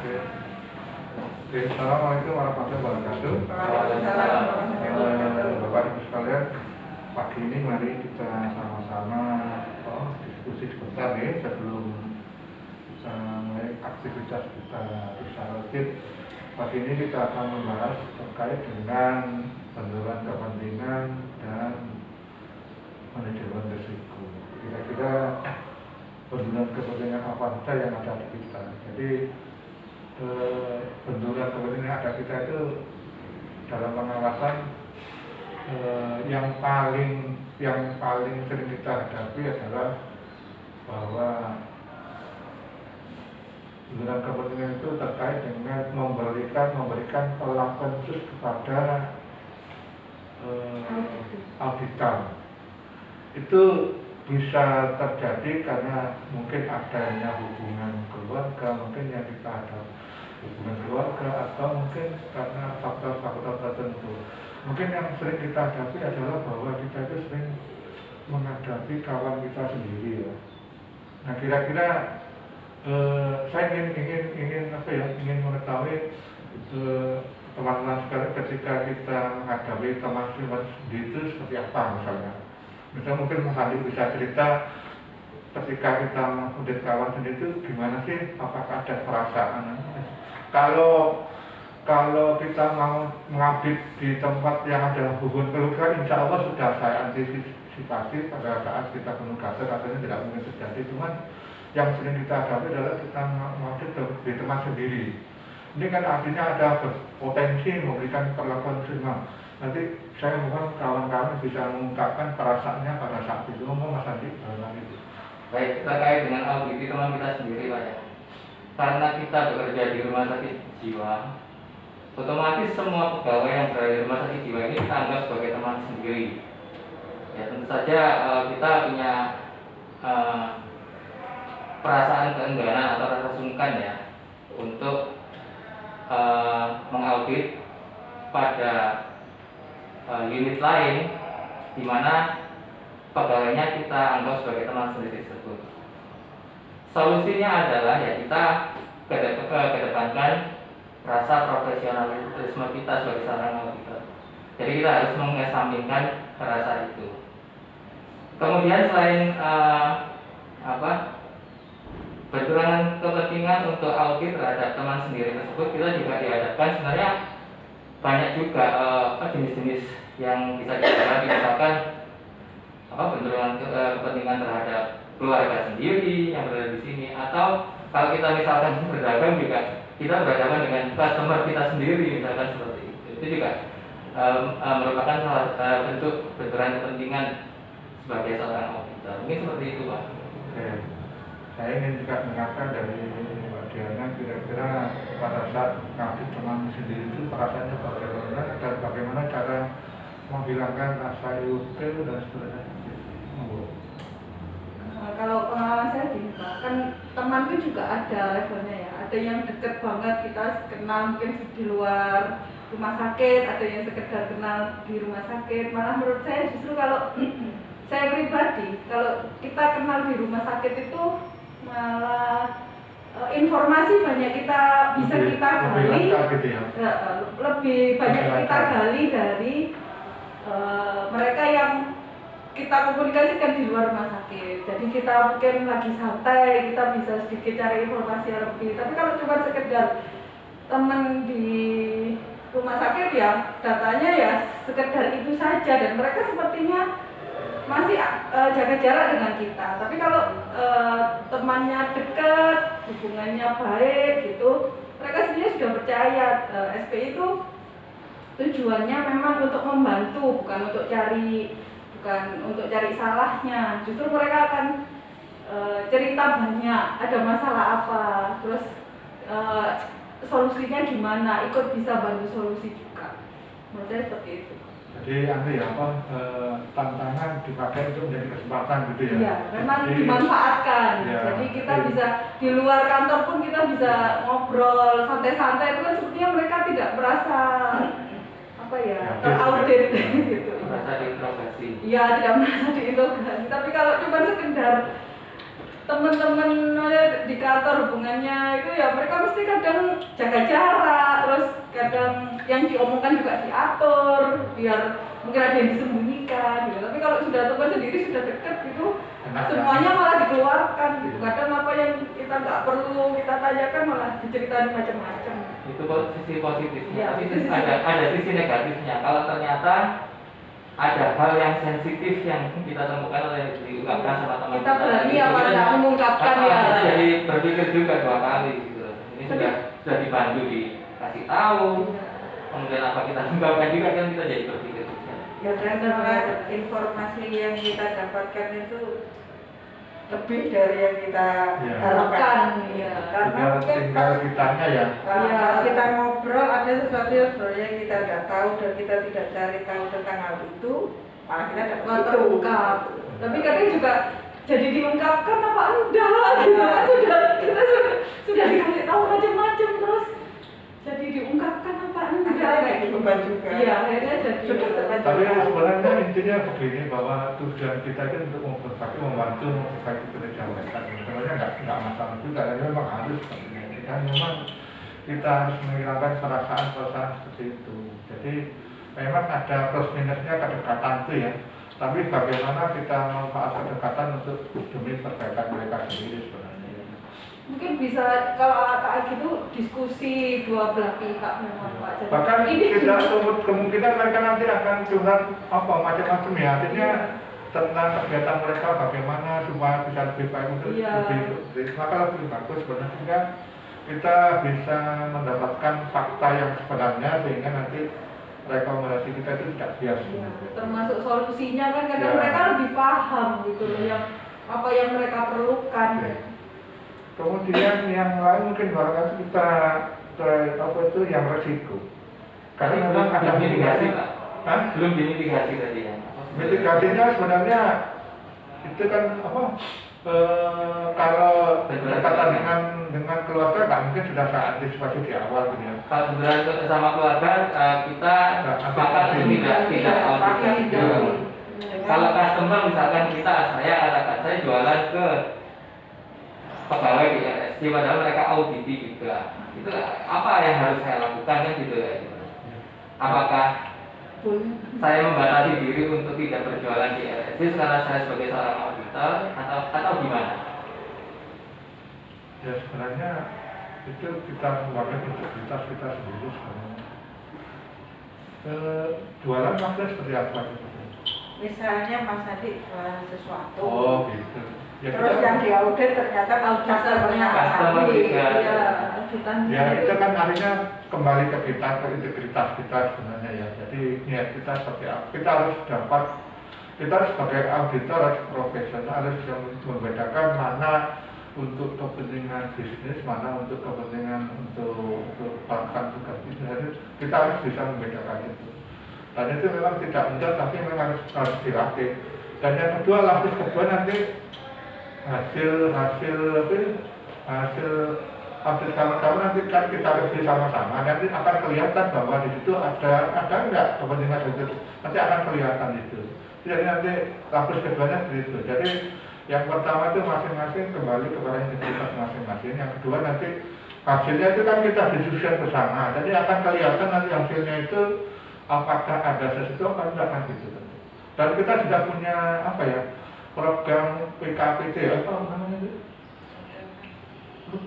Oke, assalamualaikum warahmatullahi wabarakatuh. Bapak Ibu sekalian, pagi ini mari kita sama-sama diskusi sebentar nih sebelum mulai aktivitas kita bisa rutin. Pagi ini kita akan membahas terkait dengan benturan kepentingan dan manajemen risiko. Kira-kira benturan kepentingan apa saja yang ada di kita. Jadi benturan kepentingan yang ada kita itu dalam pengawasan yang paling sering kita hadapi adalah bahwa benturan kepentingan itu terkait dengan memberikan perlakuan khusus kepada auditor. Itu bisa terjadi karena mungkin adanya hubungan keluarga, mungkin yang kita ada hubungan keluarga, atau mungkin karena faktor-faktor tertentu. Mungkin yang sering kita hadapi adalah bahwa kita itu sering menghadapi kawan kita sendiri ya. Nah kira-kira saya ingin mengetahui teman-teman sekalian ketika kita menghadapi teman sendiri itu seperti apa misalnya. Misalnya mungkin Mas Andi bisa cerita ketika kita mengaudit kawan sendiri itu gimana sih, apakah ada perasaan? Kalau kita mau mengaudit di tempat yang ada hubungan keluarga, insya Allah sudah saya antisipasi pada saat kita penuh kader, katanya tidak mungkin terjadi. Cuman yang sering kita hadapi adalah kita mengaudit di tempat sendiri. Ini kan artinya ada potensi memberikan perlakuan khusus. Nanti saya mohon kawan-kawan bisa mengungkapkan perasaannya pada saat itu. Ngomong Mas Andi. Baik, terkait dengan audit teman kita sendiri Pak ya. Karena kita bekerja di rumah sakit jiwa, otomatis semua pegawai yang berada di rumah sakit jiwa ini kita anggap sebagai teman sendiri. Ya tentu saja kita punya perasaan keengganan atau rasa sungkan ya untuk mengaudit pada unit lain di mana pegawainya kita anggap sebagai teman sendiri tersebut. Solusinya adalah ya kita kedepankan rasa profesionalisme kita sebagai seorang auditor. Jadi kita harus mengesampingkan rasa itu. Kemudian selain benturan kepentingan untuk audit terhadap teman sendiri tersebut, kita juga dihadapkan sebenarnya banyak juga jenis-jenis yang bisa dihadapi, misalkan benturan kepentingan terhadap keluarga sendiri yang berada di sini, atau kalau kita misalkan berdagang juga kita berhadapan dengan customer kita sendiri, misalkan seperti itu juga merupakan salah bentuk benturan kepentingan sebagai seorang auditor. Mungkin seperti itu Pak. Oke. Saya ingin juga mendengarkan dari Mbak Diana, kira-kira pada saat ngaudit teman sendiri itu perasaannya bagaimana dan bagaimana cara menghilangkan rasa ilfil dan seterusnya. Kalau pengalaman saya gini Pak, kan teman itu juga ada levelnya ya. Ada yang deket banget, kita kenal mungkin di luar rumah sakit, ada yang sekedar kenal di rumah sakit. Malah menurut saya justru kalau saya pribadi, kalau kita kenal di rumah sakit itu malah informasi banyak kita bisa kita gali, lebih banyak kita gali dari mereka yang kita komunikasikan di luar rumah sakit. Jadi kita mungkin lagi santai, kita bisa sedikit cari informasi yang lebih. Tapi kalau cuma sekedar teman di rumah sakit ya datanya ya sekedar itu saja, dan mereka sepertinya masih jaga jarak dengan kita. Tapi kalau temannya dekat, hubungannya baik gitu, mereka sendiri sudah percaya SP itu tujuannya memang untuk membantu, bukan untuk cari salahnya. Justru mereka akan cerita banyak, ada masalah apa, terus solusinya gimana, ikut bisa bantu solusi juga. Menurut saya seperti itu. Jadi tantangan dipakai untuk menjadi kesempatan gitu ya? Iya, memang dimanfaatkan. Ya. Jadi kita bisa di luar kantor pun kita bisa ngobrol santai-santai, itu kan sepertinya mereka tidak merasa teraudit gitu. Merasa diinterogasi. Iya, tidak merasa diinterogasi. Tapi kalau cuma sekedar teman-teman di kantor hubungannya itu ya mereka mesti kadang jaga jarak, terus kadang yang diomongkan juga diatur biar mungkin ada yang disembunyikan gitu. Tapi kalau sudah teman sendiri sudah dekat gitu, semuanya malah dikeluarkan gitu. Kadang apa yang kita nggak perlu kita tanyakan malah diceritain macam-macam. Itu sisi positifnya. Ya, Tapi itu sisi ada sisi negatifnya. Kalau ternyata ada hal yang sensitif yang kita temukan oleh diungkapkan sama teman Kita berani apa enggak mengungkapkan ya. Kita jadi berpikir juga 2 kali gitu. Ini sudah dibantu dikasih tahu. Kemudian apa kita ungkapkan juga kan kita jadi berpikir juga. Ya dan informasi yang kita dapatkan itu lebih dari yang kita harapkan. Ya. Karena Tinggal mungkin tinggal ditanya ya. pas kita ngobrol ada sesuatu yang sebenarnya kita tidak tahu dan kita tidak cari tahu tentang hal itu, malah kita dapat Malah itu. terungkap. Tapi kadang juga jadi diungkapkan apa enggak gitu kan, kita sudah dikasih tahu macam-macam terus jadi diungkapkan apa enggak Akhirnya kayak jadi beban juga. Iya, akhirnya jadi Sudah terlanjur. Tapi sebenarnya intinya begini, bahwa tujuan kita itu untuk membantu memperbaiki kinerja mereka. Sebenarnya nggak masalah juga, tapi memang harus kan memang kita harus menghilangkan perasaan seperti itu. Jadi memang ada plus minusnya kedekatan itu ya. Tapi bagaimana kita memanfaatkan kedekatan untuk demi perbaikan mereka sendiri sebenarnya. mungkin bisa kalau kayak gitu diskusi dua belah pihak memang Pak. Jadi Bahkan ini tidak semut kemungkinan mereka nanti akan curhat apa macam-macam ya. Akhirnya tentang kegiatan mereka bagaimana supaya bisa lebih baik untuk lebih maka lebih bagus sebenarnya kita bisa mendapatkan fakta yang sebenarnya sehingga nanti rekomendasi kita itu tidak bias. ya, termasuk solusinya kan kadang Ya. mereka lebih paham gitu loh yang apa yang mereka perlukan. Ya. Kemudian yang lain mungkin barangkali kita apa itu yang resiko. Karena memang ada mitigasi, Pak. Hah? Belum dimitigasi tadi ya. Mitigasinya sebenarnya itu kan apa? Kalau berdekatan dengan keluarga nggak mungkin sudah saya antisipasi di awal gitu ya. Kalau sebenarnya sama keluarga kita sepakat untuk tidak audit. Kalau customer misalkan saya katakan saya jualan ke pegawai di RSC padahal mereka auditi juga. Itu apa yang harus saya lakukan kan gitu ya. Apakah saya membatasi diri untuk tidak berjualan di RSC karena saya sebagai seorang auditor atau gimana? Ya sebenarnya itu kita membuatkan integritas kita sendiri sebenarnya. Jualan maksudnya seperti apa gitu? Misalnya Mas Adi jualan sesuatu. Oh gitu. Ya, Terus yang diaudit ternyata customer-nya Mas Customer Adi. juga. Ya itu kan artinya kembali ke kita, ke integritas kita sebenarnya ya. Jadi niat kita seperti apa? Kita harus dapat, kita sebagai auditor harus profesional, harus yang membedakan mana untuk kepentingan bisnis, mana untuk kepentingan untuk melakukan tugas bisnis. Kita harus bisa membedakan itu. Dan itu memang tidak mudah, tapi memang harus dilatih. Dan yang kedua, lapis kedua nanti hasil audit sama-sama nanti kan kita review sama-sama, nanti akan kelihatan bahwa di situ ada enggak kepentingan itu, nanti akan kelihatan itu. Jadi nanti lapis keduanya seperti itu. Jadi yang pertama itu masing-masing kembali kepada integritas masing-masing. Yang kedua nanti hasilnya itu kan kita diskusikan bersama. Jadi akan kelihatan nanti hasilnya itu apakah ada sesuatu atau enggak kan gitu. Dan kita sudah punya apa ya? Program PKPT apa namanya itu?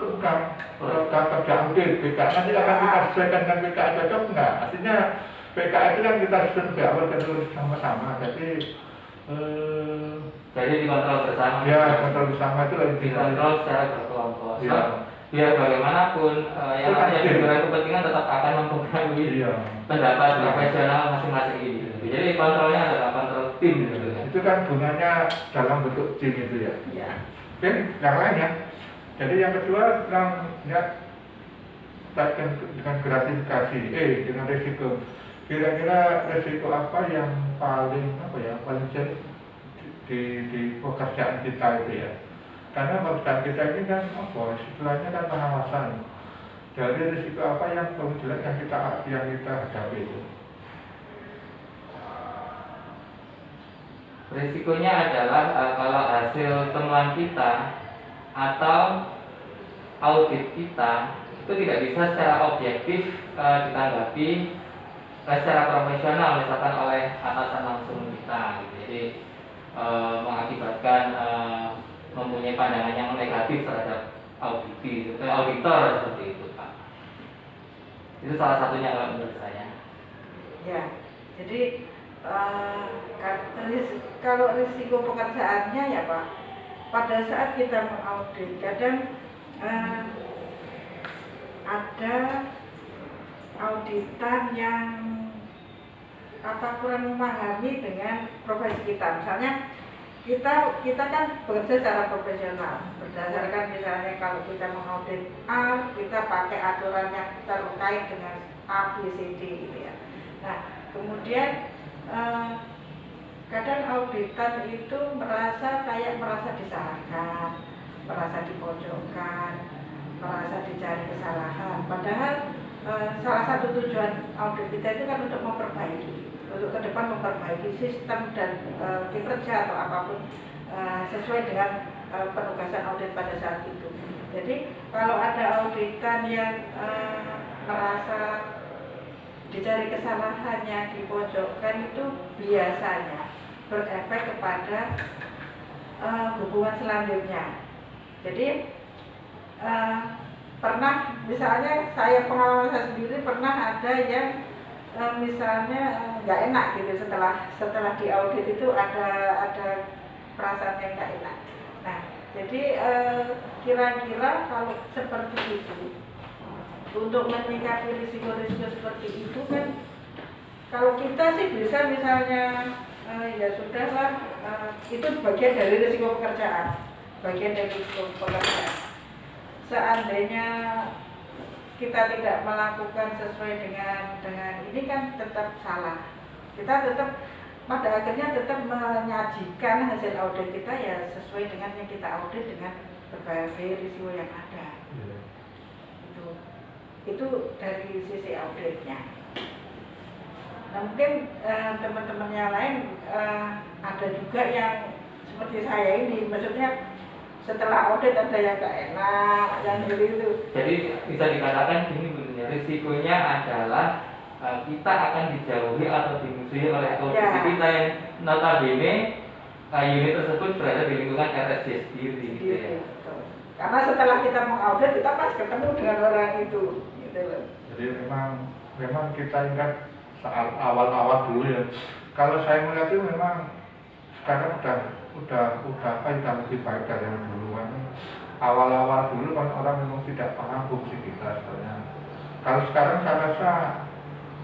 Program kerja audit PK nanti akan kita sesuaikan dengan PKI cocok enggak? Artinya PKI itu kan kita susun di awal dan terus sama-sama. Jadi dikontrol bersama. Ya, kontrol bersama itu lebih dikontrol secara berkelompok. Ya. Biar bagaimanapun yang namanya benturan kepentingan tetap akan mempengaruhi pendapat profesional masing-masing individu. Jadi kontrolnya adalah kontrol tim gitu kan. Itu kan gunanya dalam bentuk tim itu ya. Ya. Oke, yang lainnya. Jadi yang kedua ya dengan gratifikasi, dengan risiko. Kira-kira risiko apa yang paling sering di pekerjaan kita itu ya? Karena pekerjaan kita ini kan istilahnya kan pengawasan. Jadi risiko apa yang paling jelek yang kita hadapi itu? Risikonya adalah kalau hasil temuan kita atau audit kita itu tidak bisa secara objektif ditanggapi secara profesional misalkan oleh atasan langsung kita gitu. Jadi mengakibatkan mempunyai pandangan yang negatif terhadap auditor seperti itu Pak. Itu salah satunya kalau menurut saya. Ya, jadi kalau risiko pekerjaannya ya Pak, pada saat kita mengaudit kadang ada auditan yang kurang memahami dengan profesi kita. Misalnya kita kan bekerja secara profesional berdasarkan misalnya kalau kita mengaudit A, kita pakai aturan yang terkait dengan A, B, C, D gitu ya. Nah, kemudian kadang auditan itu merasa disalahkan, merasa dipojokkan, merasa dicari kesalahan. Padahal salah satu tujuan audit kita itu kan untuk ke depan memperbaiki sistem dan kinerja atau apapun sesuai dengan penugasan audit pada saat itu. Jadi kalau ada auditan yang merasa dicari kesalahannya, dipojokkan, itu biasanya berefek kepada hubungan selanjutnya. Jadi pernah misalnya pengalaman saya sendiri pernah ada yang misalnya nggak enak gitu setelah diaudit itu ada perasaan yang nggak enak. Nah, jadi kira-kira kalau seperti itu untuk menyikapi risiko-risiko seperti itu kan, kalau kita sih bisa misalnya ya sudahlah, itu bagian dari risiko pekerjaan, Seandainya kita tidak melakukan sesuai dengan ini kan tetap salah. Kita tetap pada akhirnya tetap menyajikan hasil audit kita ya sesuai dengan yang kita audit dengan berbagai risiko yang ada. Itu dari sisi auditnya. Nah, mungkin teman-teman yang lain ada juga yang seperti saya ini, maksudnya setelah audit ada yang gak enak, yang gitu. Jadi bisa dikatakan gini benarnya, risikonya adalah kita akan dijauhi atau dimusuhi oleh audit kita yang notabene unit tersebut berada di lingkungan RSJ sendiri gitu ya. Karena setelah kita mengaudit kita pas ketemu dengan orang itu gitu loh. Jadi memang kita ingat saat awal-awal dulu ya. Kalau saya melihat itu memang sekarang udah lebih baik dari yang dulu kan. Awal-awal dulu kan orang memang tidak paham fungsi kita sebenarnya. Kalau sekarang saya rasa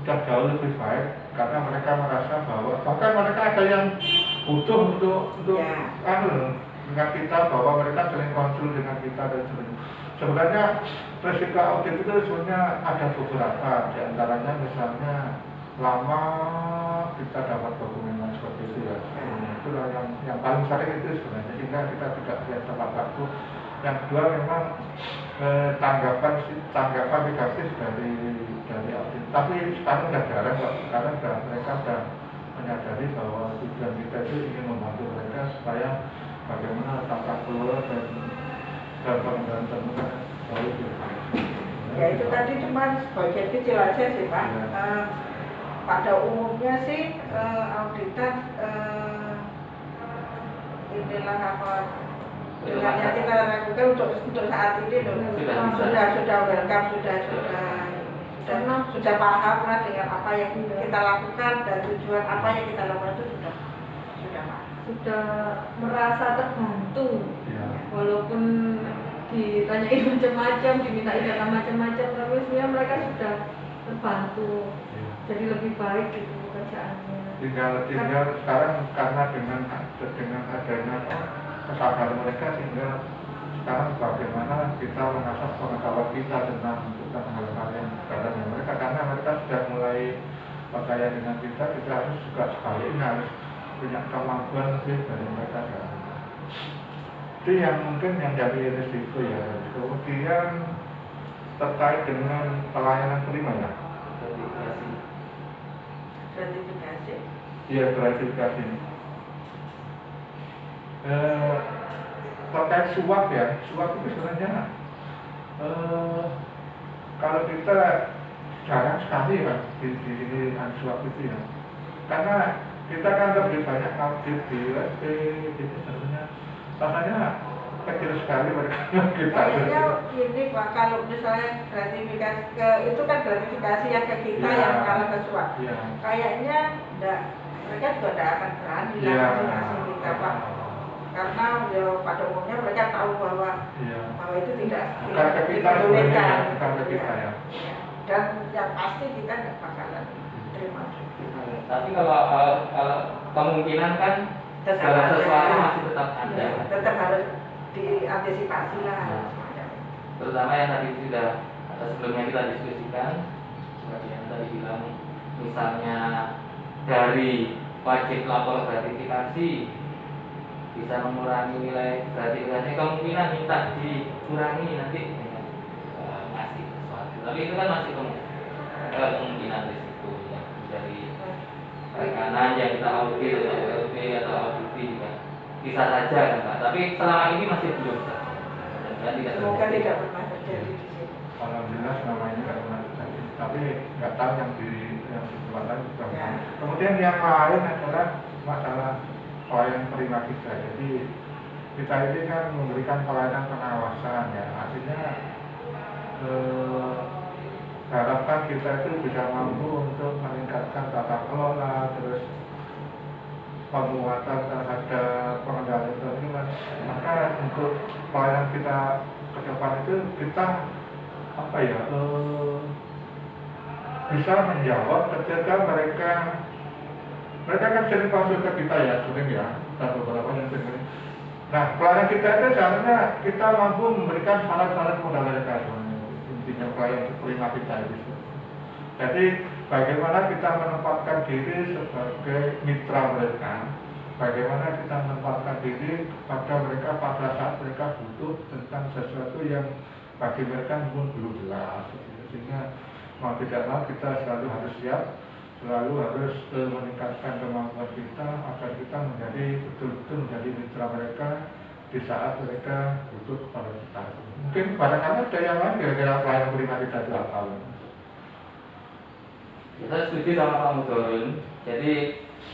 sudah jauh lebih baik karena mereka merasa bahwa bahkan mereka ada yang butuh untuk dengan kita, bahwa mereka sering konsul dengan kita dan sebagainya. Sebenarnya risiko audit itu sebenarnya ada beberapa, di antaranya misalnya lama kita dapat dokumen seperti itu ya. Itulah yang paling sering itu sebenarnya, sehingga kita tidak lihat tepat waktu. Yang kedua memang tanggapan negatif dari audit. Tapi sekarang sudah jarang kok. Sekarang mereka sudah menyadari bahwa tujuan kita itu ingin membantu mereka supaya bagaimana tata kelola dan pengendalian temukan jauh lebih baik. Ya itu tadi cuma sebagian kecil aja sih Pak. Pada umumnya sih auditan inilah apa dengan yang kita lakukan untuk saat ini sudah welcome, sudah paham lah dengan apa yang kita lakukan dan tujuan apa yang kita lakukan itu sudah paham. Sudah merasa terbantu Ya. Walaupun ditanyain macam-macam, dimintai data macam-macam, tapi sebenarnya mereka sudah terbantu. Ya. Jadi lebih baik gitu pekerjaannya. Tinggal sekarang karena dengan adanya kesadaran mereka, tinggal sekarang bagaimana kita mengasah pengetahuan kita tentang hal-hal yang sekarang mereka, karena mereka sudah mulai percaya dengan kita harus juga sebaliknya harus punya kemampuan lebih dari mereka sekarang. Itu yang mungkin yang jadi risiko ya. Kemudian terkait dengan pelayanan prima ya. Gratifikasi. Iya, gratifikasi. terkait suap ya, suap itu sebenarnya kalau kita jarang sekali kan di suap itu ya, karena kita kan lebih banyak audit di USP gitu sebenarnya, rasanya kecil sekali mereka kita. Kayaknya ini Pak, kalau misalnya gratifikasi itu kan gratifikasi yang ke kita Ya. yang karena ke suap. Ya. Kayaknya mereka juga tidak akan berani lah Ya. ngasih kita Pak, karena ya pada umumnya mereka tahu bahwa Ya. itu tidak Bukan ke kita sebenarnya, ya, bukan ke kita ya. Dan yang pasti kita nggak bakalan terima. Tapi kalau kemungkinan kan segala sesuatu masih tetap ada. Ya, tetap harus diantisipasi lah. Terutama yang tadi sudah sebelumnya kita diskusikan, seperti yang tadi bilang, misalnya dari wajib lapor gratifikasi bisa mengurangi nilai gratifikasi, kemungkinan minta dikurangi nanti ngasih sesuatu. Tapi itu kan masih kemungkinan risiko ya, dari rekanan yang kita audit atau ULP atau audit juga bisa saja kan Pak. Tapi selama ini masih belum. Dan tidak Semoga terjadi. tidak pernah terjadi di sini. Alhamdulillah selama ini nggak pernah terjadi, tapi nggak tahu yang di tempat lain juga. Ya. Kemudian yang lain adalah masalah pelayanan terima kita. Jadi kita ini kan memberikan pelayanan pengawasan ya, artinya harapkan kita itu bisa mampu untuk meningkatkan tata kelola, terus penguatan terhadap pengendalian lingkungan. Maka untuk pelayanan kita ke depan itu kita bisa menjawab ketika mereka kan sering konsul ke kita ya, sering ya, dan beberapa yang sering. Nah, pelayanan kita itu seharusnya kita mampu memberikan syarat-syarat modal mereka sebenarnya, intinya pelayanan terima kita itu. Jadi bagaimana kita menempatkan diri sebagai mitra mereka, bagaimana kita menempatkan diri kepada mereka pada saat mereka butuh tentang sesuatu yang bagi mereka mungkin belum jelas, sehingga mau tidak mau kita selalu harus siap, selalu harus meningkatkan kemampuan kita agar kita menjadi betul-betul menjadi mitra mereka di saat mereka butuh kepada kita. Mungkin barangkali ada yang lain kira-kira pelayanan terima kita itu apa? Kita setuju sama Pak Mudorun. Jadi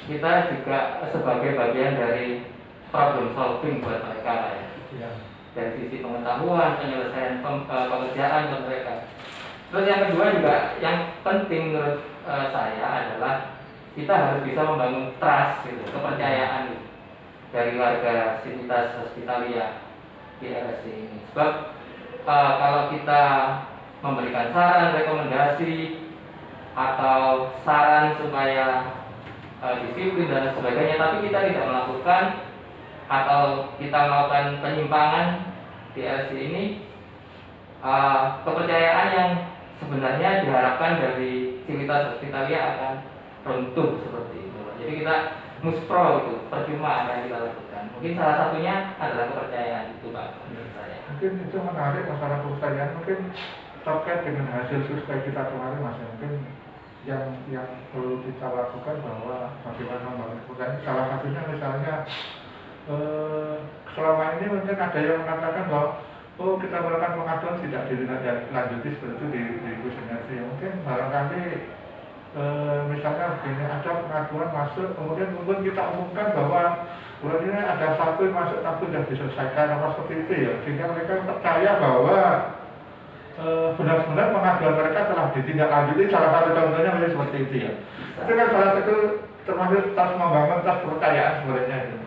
kita juga sebagai bagian dari problem solving buat mereka ya. Ya. Dari sisi pengetahuan, penyelesaian pekerjaan buat mereka. Terus yang kedua juga yang penting menurut saya adalah kita harus bisa membangun trust gitu, kepercayaan gitu, dari warga Civitas Hospitalia di RSC ini. Sebab kalau kita memberikan saran, rekomendasi atau saran supaya disiplin dan sebagainya, tapi kita tidak melakukan atau kita melakukan penyimpangan di RSC ini, kepercayaan yang sebenarnya diharapkan dari Civitas Hospitalia akan runtuh seperti itu. Jadi kita muspro itu, percuma apa yang kita lakukan. Mungkin salah satunya adalah kepercayaan itu Pak menurut saya. Mungkin itu menarik masalah kepercayaan, mungkin terkait dengan hasil survei kita kemarin Mas, mungkin yang perlu kita lakukan bahwa bagaimana membangun kepercayaan. Salah satunya misalnya selama ini mungkin ada yang mengatakan bahwa kita melakukan pengaduan tidak ditindaklanjuti seperti itu di kuesionerasi. Mungkin barangkali misalnya begini, ada pengaduan masuk, kemudian mungkin kita umumkan bahwa bulan ini ada satu yang masuk tapi sudah diselesaikan apa seperti itu ya, sehingga mereka percaya bahwa benar-benar pengaduan mereka telah ditindaklanjuti. Salah satu contohnya menjadi seperti itu ya. Itu kan salah satu termasuk tas membangun tas kepercayaan sebenarnya itu.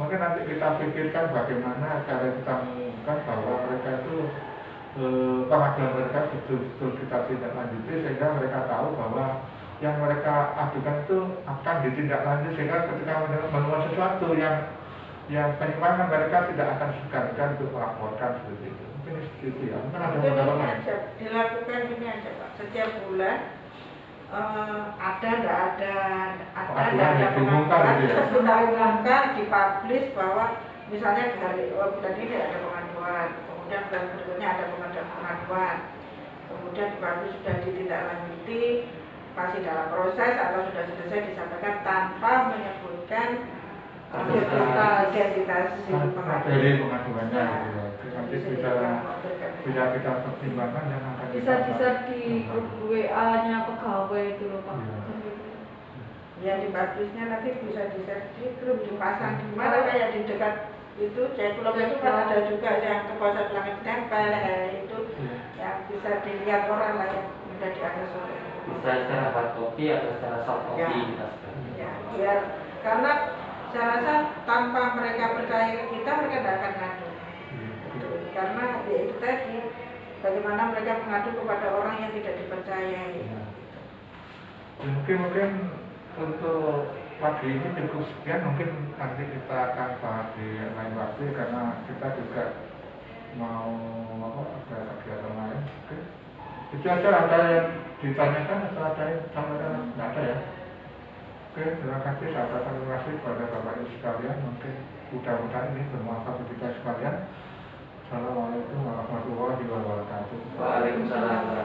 Mungkin nanti kita pikirkan bagaimana cara kita mengumumkan bahwa mereka itu pengaduan mereka betul-betul kita tindaklanjuti, sehingga mereka tahu bahwa yang mereka adukan itu akan ditindaklanjuti, sehingga ketika menemukan sesuatu yang penyimpangan mereka tidak akan segan-segan untuk melaporkan seperti itu. Mungkin seperti itu ya. Mungkin ada Mungkin modal ini lain. aja, dilakukan ini aja Pak, setiap bulan ada diumumkan gitu ya. kita umumkan, dipublish bahwa misalnya hari bulan ini ada pengaduan, kemudian bulan berikutnya ada pengaduan, kemudian dipublish sudah ditindaklanjuti, masih dalam proses atau sudah selesai disampaikan tanpa menyebutkan identitas si materi pengaduannya gitu ya. Nanti bisa kita pertimbangkan yang akan Bisa di grup WA-nya pegawai itu loh Pak. Ya di bagusnya nanti bisa di-share di grup, dipasang di mana kayak di dekat itu ceklok itu kan ada juga yang ke pos langit tempel itu yang bisa dilihat orang lah yang mudah diakses oleh. Bisa secara hard copy atau secara soft copy kita sekarang. Ya, biar karena saya rasa tanpa mereka percaya ke kita, mereka tidak akan ngadu. Karena ya itu tadi, bagaimana mereka mengadu kepada orang yang tidak dipercayai. Mungkin untuk pagi ini cukup sekian, mungkin nanti kita akan bahas di lain waktu karena kita juga mau ada kegiatan lain. Oke. Itu aja, ada yang ditanyakan atau ada yang sampaikan? Tidak ada ya? Oke, terima kasih, terima kasih kepada Bapak Ibu sekalian. Mungkin mudah-mudahan ini bermanfaat bagi kita sekalian. Assalamualaikum warahmatullahi wabarakatuh. Waalaikumsalam.